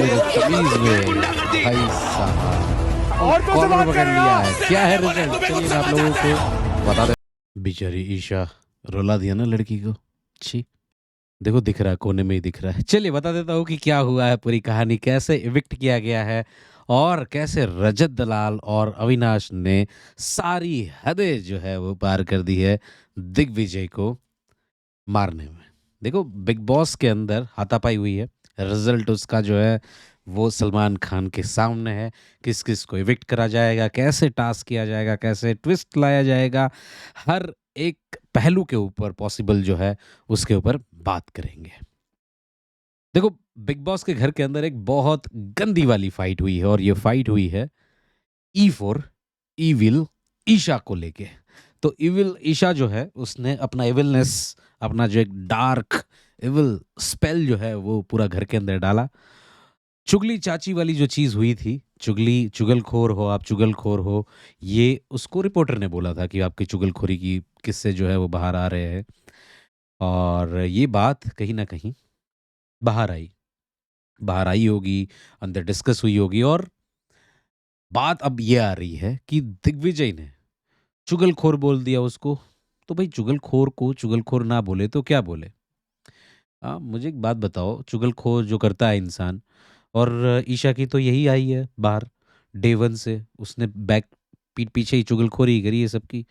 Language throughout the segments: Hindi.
बदतमीज में भाई साहब कॉर्नर पकड़ लिया है। क्या है रिजल्ट, चलिए मैं आप लोगों को बता दे। बेचारी ईशा रुला दिया ना लड़की को। छी, देखो दिख रहा है, कोने में ही दिख रहा है। चलिए बता देता हूँ कि क्या हुआ है, पूरी कहानी कैसे इविक्ट किया गया है और कैसे रजत दलाल और अविनाश ने सारी हदें जो है वो पार कर दी है दिग्विजय को मारने में। देखो बिग बॉस के अंदर हाथापाई हुई है, रिजल्ट उसका जो है वो सलमान खान के सामने है। किस किस को इविक्ट करा जाएगा, कैसे टास्क किया जाएगा, कैसे ट्विस्ट लाया जाएगा, हर एक पहलू के ऊपर पॉसिबल जो है उसके ऊपर बात करेंगे। देखो बिग बॉस के घर के अंदर एक बहुत गंदी वाली फाइट हुई है और ये फाइट हुई है ई फॉर इविल ईशा को लेके। तो इविल ईशा जो है उसने अपना इविलनेस, अपना जो एक डार्क इविल स्पेल जो है वो पूरा घर के अंदर डाला। चुगली चाची वाली जो चीज़ हुई थी, चुगली, चुगलखोर हो आप, चुगलखोर हो, ये उसको रिपोर्टर ने बोला था कि आपकी चुगलखोरी की किस्से जो है वो बाहर आ रहे हैं और ये बात कहीं ना कहीं बाहर आई, बाहर आई होगी, अंदर डिस्कस हुई होगी और बात अब ये आ रही है कि दिग्विजय ने चुगलखोर बोल दिया उसको। तो भाई चुगलखोर को चुगलखोर ना बोले तो क्या बोले? मुझे एक बात बताओ, चुगलखोर जो करता है इंसान, और ईशा की तो यही आई है बाहर डे वन से, उसने बैक पीठ पीछे ही चुगलखोरी ही करी है सबकी।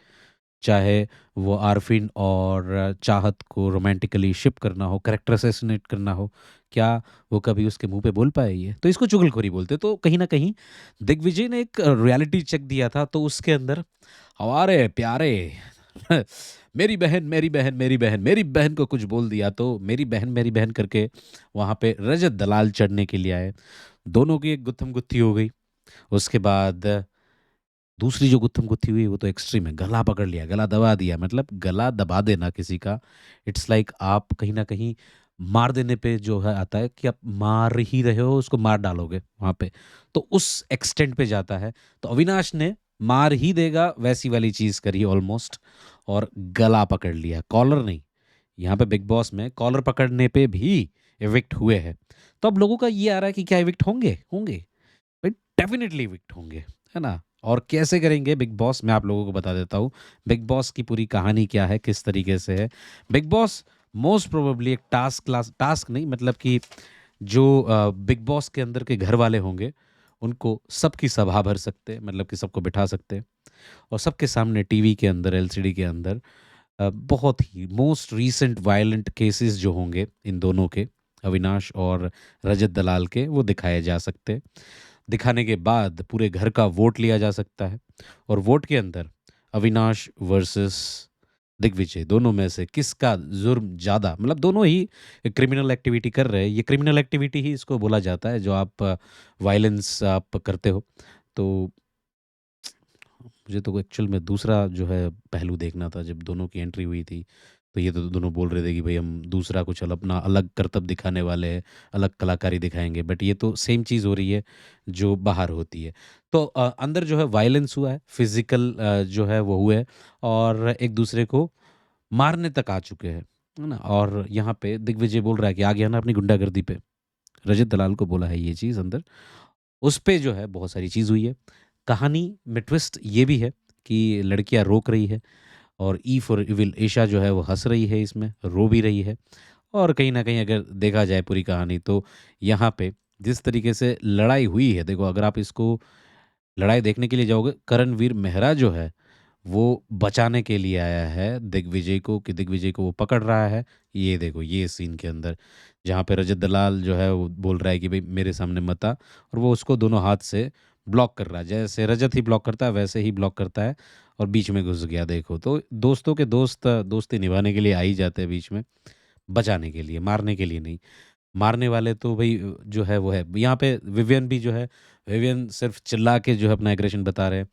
चाहे वो आरफिन और चाहत को रोमांटिकली शिप करना हो, कैरेक्टर असैसिनेट करना हो, क्या वो कभी उसके मुंह पे बोल पाए? ये तो इसको चुगलखोरी बोलते। तो कहीं ना कहीं दिग्विजय ने एक रियलिटी चेक दिया था, तो उसके अंदर हमारे प्यारे मेरी बहन मेरी बहन मेरी बहन मेरी बहन को कुछ बोल दिया, तो मेरी बहन करके वहां पे रजत दलाल चढ़ने के लिए आए। दोनों की एक गुत्थम गुत्थी हो गई। उसके बाद दूसरी जो गुत्थम गुत्थी हुई वो तो एक्सट्रीम है, गला पकड़ लिया, गला दबा दिया। मतलब गला दबा देना किसी का, इट्स लाइक आप कहीं ना कहीं मार देने पे जो है आता है कि आप मार ही रहे हो, उसको मार डालोगे वहां पे, तो उस एक्सटेंट पे जाता है। तो अविनाश ने मार ही देगा वैसी वाली चीज करी ऑलमोस्ट, और गला पकड़ लिया, कॉलर नहीं। यहाँ पे बिग बॉस में कॉलर पकड़ने पे भी इविक्ट हुए हैं। तो अब लोगों का ये आ रहा है कि क्या इविक्ट होंगे? होंगे भाई, डेफिनेटली इविक्ट होंगे, है ना। और कैसे करेंगे बिग बॉस, मैं आप लोगों को बता देता हूँ बिग बॉस की पूरी कहानी क्या है, किस तरीके से है। बिग बॉस मोस्ट प्रोबेबली एक टास्क नहीं, मतलब कि जो बिग बॉस के अंदर के घर वाले होंगे उनको सबकी सभा भर सकते हैं, मतलब कि सबको बिठा सकते हैं और सबके सामने टीवी के अंदर, एलसीडी के अंदर बहुत ही मोस्ट रीसेंट वायलेंट केसेस जो होंगे इन दोनों के, अविनाश और रजत दलाल के, वो दिखाए जा सकते हैं। दिखाने के बाद पूरे घर का वोट लिया जा सकता है और वोट के अंदर अविनाश वर्सेस दिग्विजय, दोनों में से किसका जुर्म ज़्यादा, मतलब दोनों ही क्रिमिनल एक्टिविटी कर रहे हैं। ये क्रिमिनल एक्टिविटी ही इसको बोला जाता है जो आप वायलेंस आप करते हो। तो मुझे तो एक्चुअल में दूसरा जो है पहलू देखना था, जब दोनों की एंट्री हुई थी तो ये तो दोनों बोल रहे थे कि भाई हम दूसरा कुछ अपना अलग करतब दिखाने वाले हैं, अलग कलाकारी दिखाएंगे, बट ये तो सेम चीज़ हो रही है जो बाहर होती है। तो अंदर जो है वायलेंस हुआ है, फिजिकल जो है वो हुए है और एक दूसरे को मारने तक आ चुके हैं, है ना। और यहाँ पे दिग्विजय बोल रहा है कि आ गया ना अपनी गुंडागर्दी पे, रजत दलाल को बोला है ये चीज़ अंदर, उस पे जो है बहुत सारी चीज़ हुई है। कहानी में ट्विस्ट ये भी है कि लड़कियां रोक रही है और ई फॉर इविल ईशा जो है वो हंस रही है, इसमें रो भी रही है। और कहीं ना कहीं अगर देखा जाए पूरी कहानी तो यहाँ पे जिस तरीके से लड़ाई हुई है, देखो अगर आप इसको लड़ाई देखने के लिए जाओगे, करणवीर मेहरा जो है वो बचाने के लिए आया है दिग्विजय को, कि दिग्विजय को वो पकड़ रहा है। ये देखो ये सीन के अंदर जहाँ पे रजत दलाल जो है वो बोल रहा है कि भाई मेरे सामने मत आ, और वो उसको दोनों हाथ से ब्लॉक कर रहा है, जैसे रजत ही ब्लॉक करता है वैसे ही ब्लॉक करता है और बीच में घुस गया। देखो तो दोस्तों के दोस्त दोस्ती निभाने के लिए आ ही जाते हैं बीच में, बचाने के लिए, मारने के लिए नहीं। मारने वाले तो भाई जो है वो है। यहाँ पे विवियन भी जो है, विवियन सिर्फ चिल्ला के जो है अपना एग्रेशन बता रहे हैं,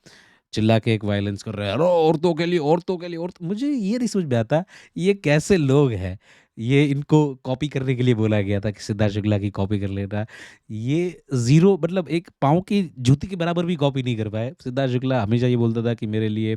चिल्ला के एक वायलेंस कर रहे हैं, अरे औरतों के लिए, औरतों के लिए, औरत। मुझे ये नहीं समझ में आता ये कैसे लोग हैं। ये इनको कॉपी करने के लिए बोला गया था कि सिद्धार्थ शुक्ला की कॉपी कर लेना। ये जीरो, मतलब एक पाँव की जूती के बराबर भी कॉपी नहीं कर पाए। सिद्धार्थ शुक्ला हमेशा ये बोलता था कि मेरे लिए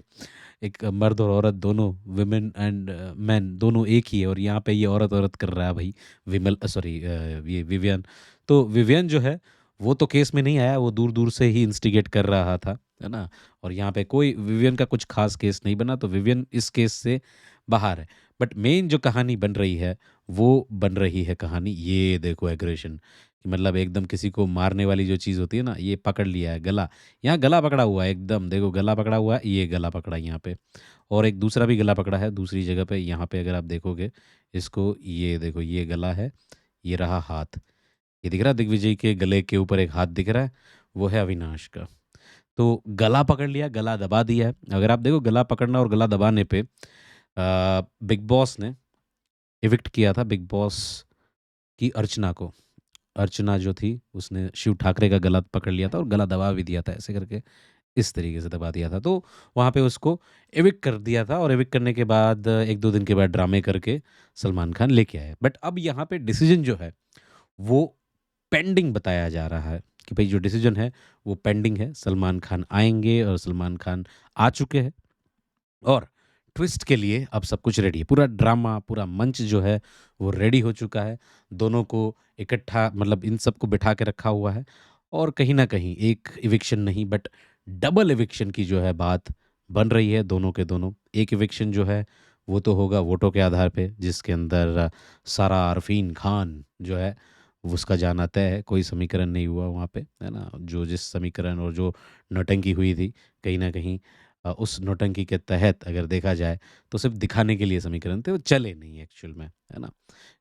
एक मर्द और औरत दोनों, विमेन एंड मैन दोनों एक ही है, और यहाँ पे ये औरत औरत कर रहा है भाई, विमल सॉरी ये विवियन। तो विवियन जो है वो तो केस में नहीं आया, वो दूर दूर से ही इंस्टिगेट कर रहा था, है ना। और यहाँ पे कोई विवियन का कुछ खास केस नहीं बना, तो विवियन इस केस से बाहर है। बट मेन जो कहानी बन रही है वो बन रही है कहानी, ये देखो एग्रेशन, मतलब एकदम किसी को मारने वाली जो चीज़ होती है ना, ये पकड़ लिया है गला। यहाँ गला पकड़ा हुआ है एकदम, देखो गला पकड़ा हुआ है, ये गला पकड़ा है यहाँ पे। और एक दूसरा भी गला पकड़ा है दूसरी जगह पे, यहाँ पे अगर आप देखोगे इसको, ये देखो ये गला है, ये रहा हाथ, ये दिख रहा है दिग्विजय के गले के ऊपर एक हाथ दिख रहा है, वो है अविनाश का। तो गला पकड़ लिया, गला दबा दिया है। अगर आप देखो गला पकड़ना और गला दबाने पे बिग बॉस ने इविक्ट किया था बिग बॉस की अर्चना को। अर्चना जो थी उसने शिव ठाकरे का गला पकड़ लिया था और गला दबा भी दिया था, ऐसे करके इस तरीके से दबा दिया था। तो वहाँ पे उसको एविक्ट कर दिया था, और एविक्ट करने के बाद 1-2 दिन के बाद ड्रामे करके सलमान खान लेके आए। बट अब यहाँ पे डिसीजन जो है वो पेंडिंग बताया जा रहा है, कि भाई जो डिसीजन है वो पेंडिंग है, सलमान खान आएंगे और सलमान खान आ चुके हैं। और ट्विस्ट के लिए अब सब कुछ रेडी है, पूरा ड्रामा, पूरा मंच जो है वो रेडी हो चुका है। दोनों को इकट्ठा, मतलब इन सबको बिठा के रखा हुआ है। और कहीं ना कहीं एक इविक्शन नहीं बट डबल इविक्शन की जो है बात बन रही है दोनों के दोनों। एक इविक्शन जो है वो तो होगा वोटों के आधार पे, जिसके अंदर सारा अरफीन खान जो है वो उसका जाना तय है, कोई समीकरण नहीं हुआ वहाँ पे, है ना। जो जिस समीकरण और जो नौटंकी हुई थी, कहीं ना कहीं उस नौटंकी के तहत अगर देखा जाए तो सिर्फ दिखाने के लिए समीकरण थे, वो चले नहीं एक्चुअल में, है ना।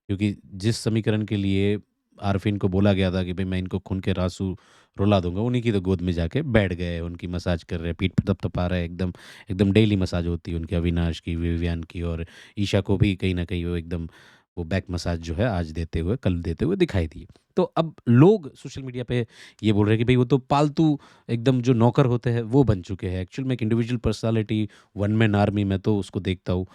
क्योंकि जिस समीकरण के लिए आरफिन को बोला गया था कि भाई मैं इनको खून के रासू रुला दूंगा, उन्हीं की तो गोद में जाके बैठ गए, उनकी मसाज कर रहे हैं, पीठ पे थपथपा रहे हैं, एकदम एकदम डेली मसाज होती है उनकी, अविनाश की, विवियन की, और ईशा को भी कहीं ना कहीं वो एकदम वो बैक मसाज जो है आज देते हुए, कल देते हुए दिखाई दी। तो अब लोग सोशल मीडिया पे ये बोल रहे हैं कि भाई वो तो पालतू एकदम जो नौकर होते हैं वो बन चुके हैं, एक्चुअल में एक individual personality, one man army में तो उसको देखता हूँ।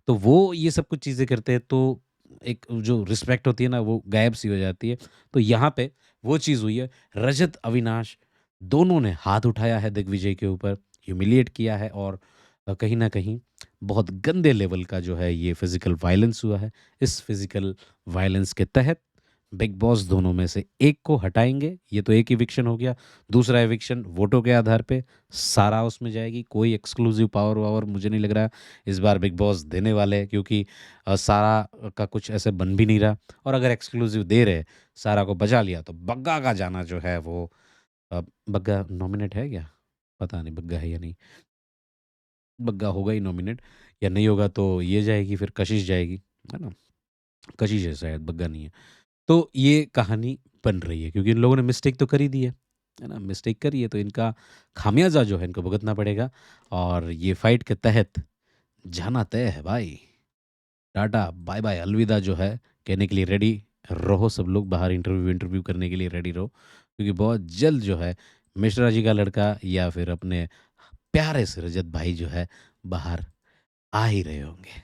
तो वो ये सब कुछ चीज़ें करते हैं, तो एक जो रिस्पेक्ट होती है ना वो गायब सी हो जाती है। तो यहाँ पे वो चीज़ हुई है। रजत, अविनाश दोनों ने हाथ उठाया है दिग्विजय के ऊपर, ह्यूमिलिएट किया है, और कहीं न कहीं बहुत गंदे लेवल का जो है ये फिज़िकल वायलेंस हुआ है। इस फिज़िकल वायलेंस के तहत बिग बॉस दोनों में से एक को हटाएँगे। ये तो एक इविक्शन हो गया। दूसरा इविक्शन वोटों के आधार पे सारा उसमें जाएगी। कोई एक्सक्लूसिव पावर-वावर मुझे नहीं लग रहा इस बार बिग बॉस देने वाले हैं, क्योंकि सारा का कुछ ऐसे बन भी नहीं रहा। और अगर एक्सक्लूसिव दे रहे, सारा को बचा लिया, तो बग्गा का जाना जो है वो बग्गा नॉमिनेट है क्या? पता नहीं बग्गा है या नहीं। बग्गा होगा ही नॉमिनेट, या नहीं होगा तो ये जाएगी, फिर कशिश जाएगी, है ना? कशिश है शायद, बग्गा नहीं है। तो ये कहानी बन रही है, क्योंकि इन लोगों ने मिस्टेक तो कर ही दी है ना? मिस्टेक करी है तो इनका खामियाज़ा जो है इनको भुगतना पड़ेगा, और ये फाइट के तहत जाना तय है भाई। टाटा, बाय-बाय, अलविदा जो है कहने के लिए रेडी रहो सब लोग, बाहर इंटरव्यू करने के लिए रेडी रहो, क्योंकि बहुत जल्द जो है मिश्रा जी का लड़का या फिर अपने प्यारे से रजत भाई जो है बाहर आ ही रहे होंगे।